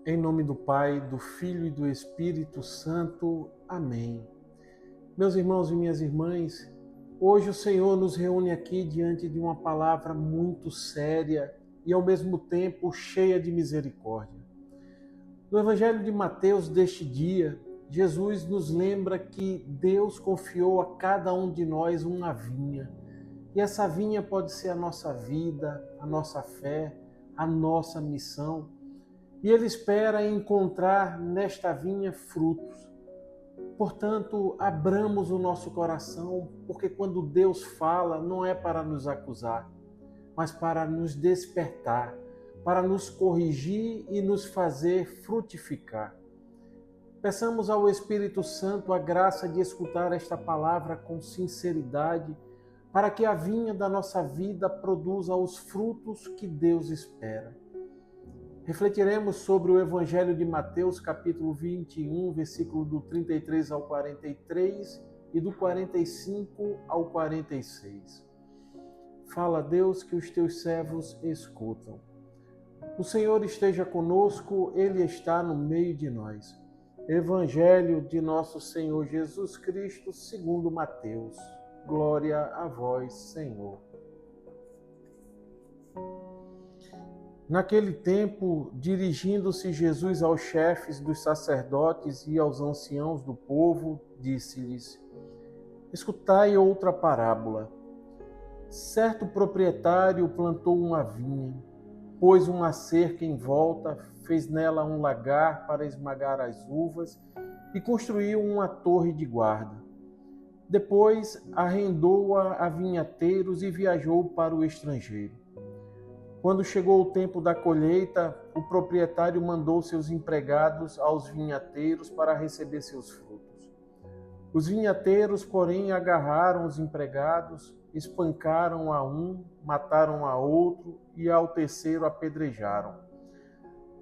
Em nome do Pai, do Filho e do Espírito Santo. Amém. Meus irmãos e minhas irmãs, hoje o Senhor nos reúne aqui diante de uma palavra muito séria e ao mesmo tempo cheia de misericórdia. No Evangelho de Mateus deste dia, Jesus nos lembra que Deus confiou a cada um de nós uma vinha. E essa vinha pode ser a nossa vida, a nossa fé, a nossa missão. E Ele espera encontrar nesta vinha frutos. Portanto, abramos o nosso coração, porque quando Deus fala, não é para nos acusar, mas para nos despertar, para nos corrigir e nos fazer frutificar. Peçamos ao Espírito Santo a graça de escutar esta palavra com sinceridade, para que a vinha da nossa vida produza os frutos que Deus espera. Refletiremos sobre o Evangelho de Mateus, capítulo 21, versículo do 33 ao 43 e do 45 ao 46. Fala, Deus, que os teus servos escutam. O Senhor esteja conosco, Ele está no meio de nós. Evangelho de nosso Senhor Jesus Cristo, segundo Mateus. Glória a vós, Senhor. Naquele tempo, dirigindo-se Jesus aos chefes dos sacerdotes e aos anciãos do povo, disse-lhes: Escutai outra parábola. Certo proprietário plantou uma vinha, pôs uma cerca em volta, fez nela um lagar para esmagar as uvas e construiu uma torre de guarda. Depois arrendou-a a vinhateiros e viajou para o estrangeiro. Quando chegou o tempo da colheita, o proprietário mandou seus empregados aos vinhateiros para receber seus frutos. Os vinhateiros, porém, agarraram os empregados, espancaram a um, mataram a outro e ao terceiro apedrejaram.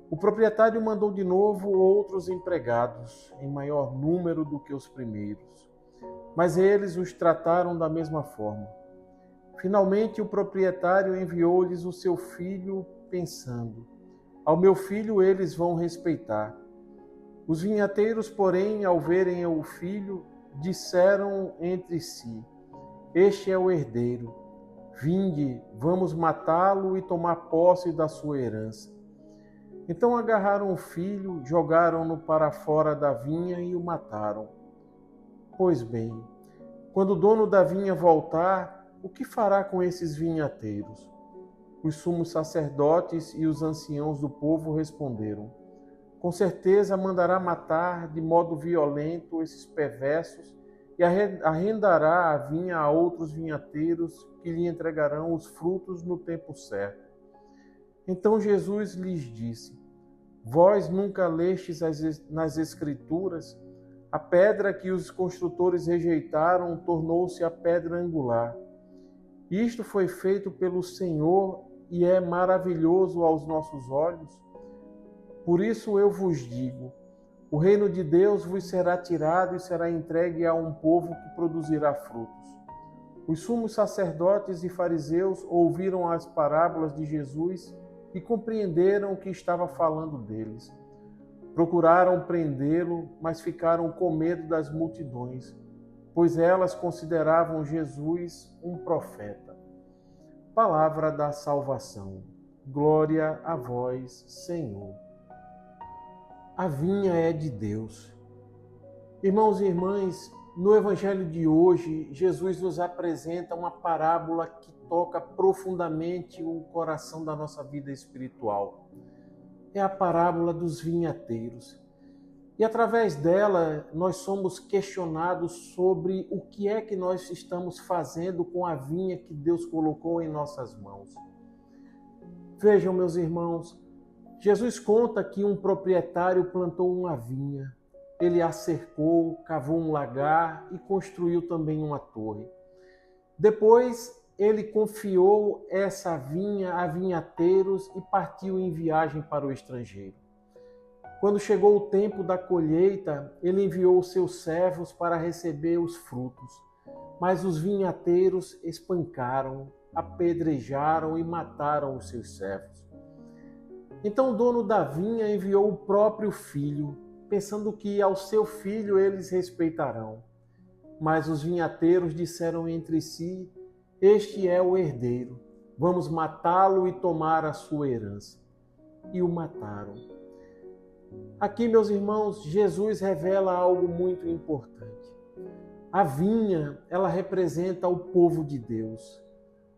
O proprietário mandou de novo outros empregados, em maior número do que os primeiros, mas eles os trataram da mesma forma. Finalmente, o proprietário enviou-lhes o seu filho, pensando: ao meu filho eles vão respeitar. Os vinhateiros, porém, ao verem o filho, disseram entre si: este é o herdeiro. Vinde, vamos matá-lo e tomar posse da sua herança. Então agarraram o filho, jogaram-no para fora da vinha e o mataram. Pois bem, quando o dono da vinha voltar, o que fará com esses vinhateiros? Os sumos sacerdotes e os anciãos do povo responderam: com certeza mandará matar de modo violento esses perversos e arrendará a vinha a outros vinhateiros que lhe entregarão os frutos no tempo certo. Então Jesus lhes disse: vós nunca lestes nas Escrituras: a pedra que os construtores rejeitaram tornou-se a pedra angular. Isto foi feito pelo Senhor e é maravilhoso aos nossos olhos. Por isso eu vos digo: o reino de Deus vos será tirado e será entregue a um povo que produzirá frutos. Os sumos sacerdotes e fariseus ouviram as parábolas de Jesus e compreenderam o que estava falando deles. Procuraram prendê-lo, mas ficaram com medo das multidões, pois elas consideravam Jesus um profeta. Palavra da salvação. Glória a vós, Senhor. A vinha é de Deus. Irmãos e irmãs, no Evangelho de hoje, Jesus nos apresenta uma parábola que toca profundamente o coração da nossa vida espiritual. É a parábola dos vinhateiros. E através dela, nós somos questionados sobre o que é que nós estamos fazendo com a vinha que Deus colocou em nossas mãos. Vejam, meus irmãos, Jesus conta que um proprietário plantou uma vinha. Ele a cercou, cavou um lagar e construiu também uma torre. Depois, ele confiou essa vinha a vinhateiros e partiu em viagem para o estrangeiro. Quando chegou o tempo da colheita, ele enviou seus servos para receber os frutos. Mas os vinhateiros espancaram, apedrejaram e mataram os seus servos. Então o dono da vinha enviou o próprio filho, pensando que ao seu filho eles respeitarão. Mas os vinhateiros disseram entre si: este é o herdeiro, vamos matá-lo e tomar a sua herança. E o mataram. Aqui, meus irmãos, Jesus revela algo muito importante. A vinha, ela representa o povo de Deus,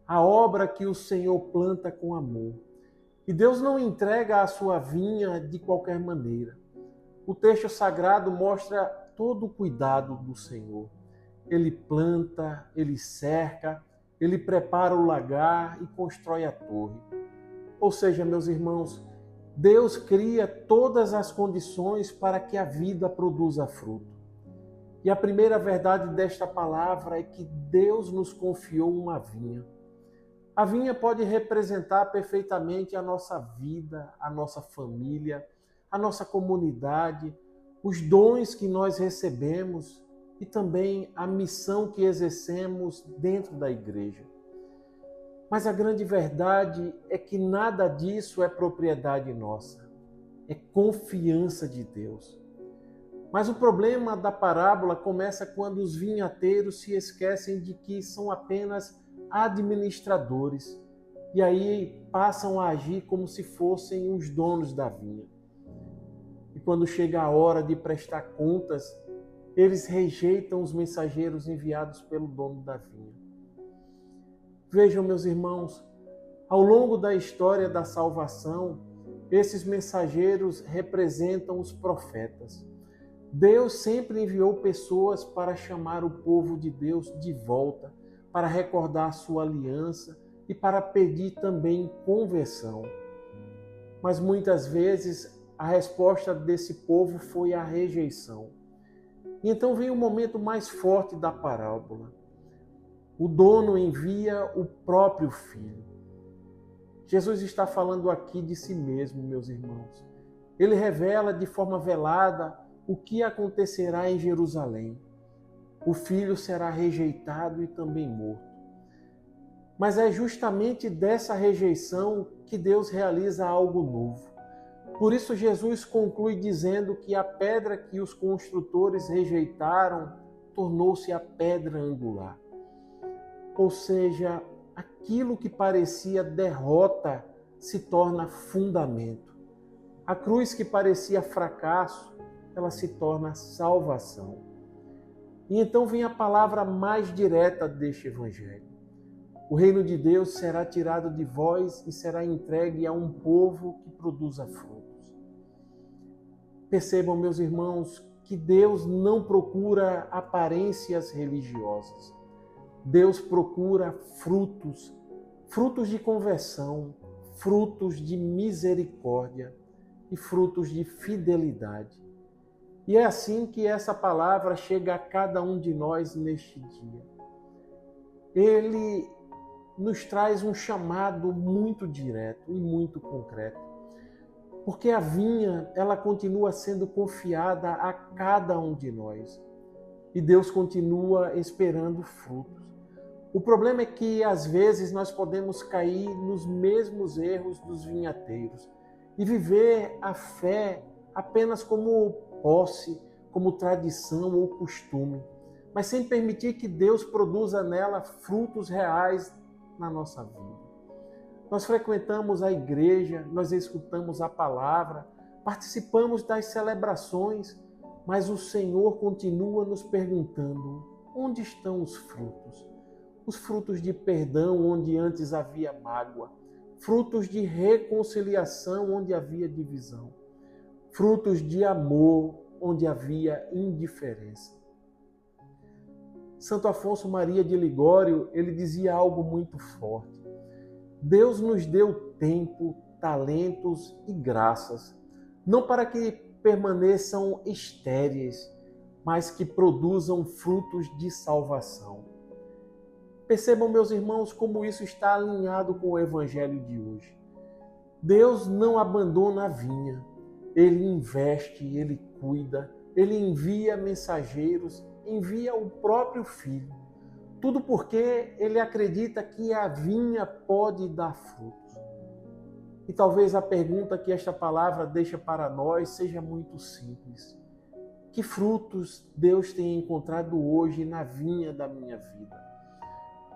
a obra que o Senhor planta com amor. E Deus não entrega a sua vinha de qualquer maneira. O texto sagrado mostra todo o cuidado do Senhor. Ele planta, ele cerca, ele prepara o lagar e constrói a torre. Ou seja, meus irmãos, Deus cria todas as condições para que a vida produza fruto. E a primeira verdade desta palavra é que Deus nos confiou uma vinha. A vinha pode representar perfeitamente a nossa vida, a nossa família, a nossa comunidade, os dons que nós recebemos e também a missão que exercemos dentro da igreja. Mas a grande verdade é que nada disso é propriedade nossa, é confiança de Deus. Mas o problema da parábola começa quando os vinhateiros se esquecem de que são apenas administradores e aí passam a agir como se fossem os donos da vinha. E quando chega a hora de prestar contas, eles rejeitam os mensageiros enviados pelo dono da vinha. Vejam, meus irmãos, ao longo da história da salvação, esses mensageiros representam os profetas. Deus sempre enviou pessoas para chamar o povo de Deus de volta, para recordar a sua aliança e para pedir também conversão. Mas muitas vezes a resposta desse povo foi a rejeição. E então vem o momento mais forte da parábola. O dono envia o próprio filho. Jesus está falando aqui de si mesmo, meus irmãos. Ele revela de forma velada o que acontecerá em Jerusalém. O filho será rejeitado e também morto. Mas é justamente dessa rejeição que Deus realiza algo novo. Por isso Jesus conclui dizendo que a pedra que os construtores rejeitaram tornou-se a pedra angular. Ou seja, aquilo que parecia derrota se torna fundamento. A cruz que parecia fracasso, ela se torna salvação. E então vem a palavra mais direta deste evangelho. O reino de Deus será tirado de vós e será entregue a um povo que produza frutos. Percebam, meus irmãos, que Deus não procura aparências religiosas. Deus procura frutos, frutos de conversão, frutos de misericórdia e frutos de fidelidade. E é assim que essa palavra chega a cada um de nós neste dia. Ele nos traz um chamado muito direto e muito concreto. Porque a vinha, ela continua sendo confiada a cada um de nós. E Deus continua esperando frutos. O problema é que, às vezes, nós podemos cair nos mesmos erros dos vinhateiros e viver a fé apenas como posse, como tradição ou costume, mas sem permitir que Deus produza nela frutos reais na nossa vida. Nós frequentamos a igreja, nós escutamos a palavra, participamos das celebrações, mas o Senhor continua nos perguntando: onde estão os frutos? Os frutos de perdão onde antes havia mágoa, frutos de reconciliação onde havia divisão, frutos de amor onde havia indiferença. Santo Afonso Maria de Ligório, ele dizia algo muito forte. Deus nos deu tempo, talentos e graças, não para que permaneçam estéreis, mas que produzam frutos de salvação. Percebam, meus irmãos, como isso está alinhado com o evangelho de hoje. Deus não abandona a vinha, Ele investe, Ele cuida, Ele envia mensageiros, envia o próprio Filho. Tudo porque Ele acredita que a vinha pode dar frutos. E talvez a pergunta que esta palavra deixa para nós seja muito simples. Que frutos Deus tem encontrado hoje na vinha da minha vida?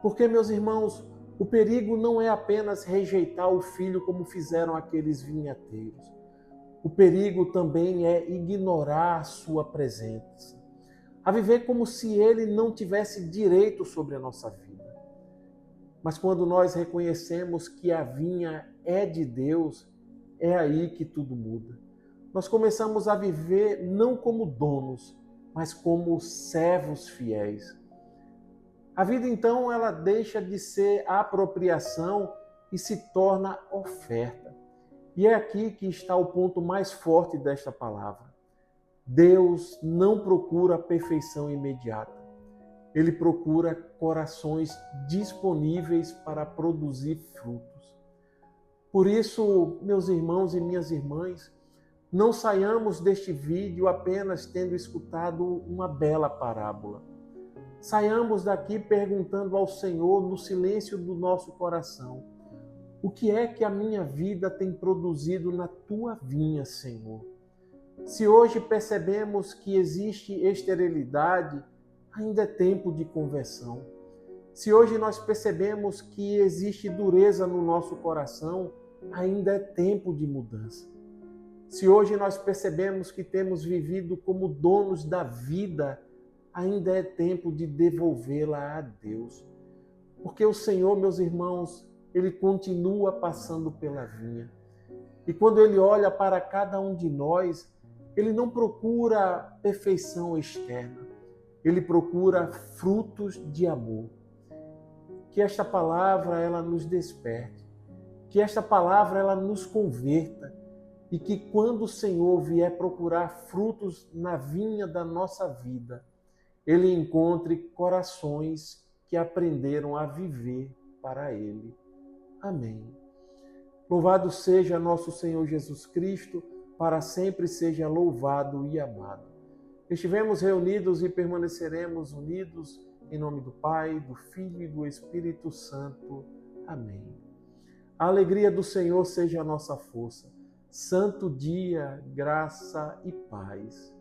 Porque, meus irmãos, o perigo não é apenas rejeitar o filho como fizeram aqueles vinhateiros. O perigo também é ignorar a sua presença. A viver como se ele não tivesse direito sobre a nossa vida. Mas quando nós reconhecemos que a vinha é de Deus, é aí que tudo muda. Nós começamos a viver não como donos, mas como servos fiéis. A vida, então, ela deixa de ser apropriação e se torna oferta. E é aqui que está o ponto mais forte desta palavra. Deus não procura a perfeição imediata. Ele procura corações disponíveis para produzir frutos. Por isso, meus irmãos e minhas irmãs, não saiamos deste vídeo apenas tendo escutado uma bela parábola. Saiamos daqui perguntando ao Senhor, no silêncio do nosso coração, o que é que a minha vida tem produzido na tua vinha, Senhor? Se hoje percebemos que existe esterilidade, ainda é tempo de conversão. Se hoje nós percebemos que existe dureza no nosso coração, ainda é tempo de mudança. Se hoje nós percebemos que temos vivido como donos da vida, ainda é tempo de devolvê-la a Deus. Porque o Senhor, meus irmãos, Ele continua passando pela vinha. E quando Ele olha para cada um de nós, Ele não procura perfeição externa. Ele procura frutos de amor. Que esta palavra ela nos desperte. Que esta palavra ela nos converta. E que quando o Senhor vier procurar frutos na vinha da nossa vida, Ele encontre corações que aprenderam a viver para Ele. Amém. Louvado seja nosso Senhor Jesus Cristo, para sempre seja louvado e amado. Estivemos reunidos e permaneceremos unidos em nome do Pai, do Filho e do Espírito Santo. Amém. A alegria do Senhor seja a nossa força. Santo dia, graça e paz.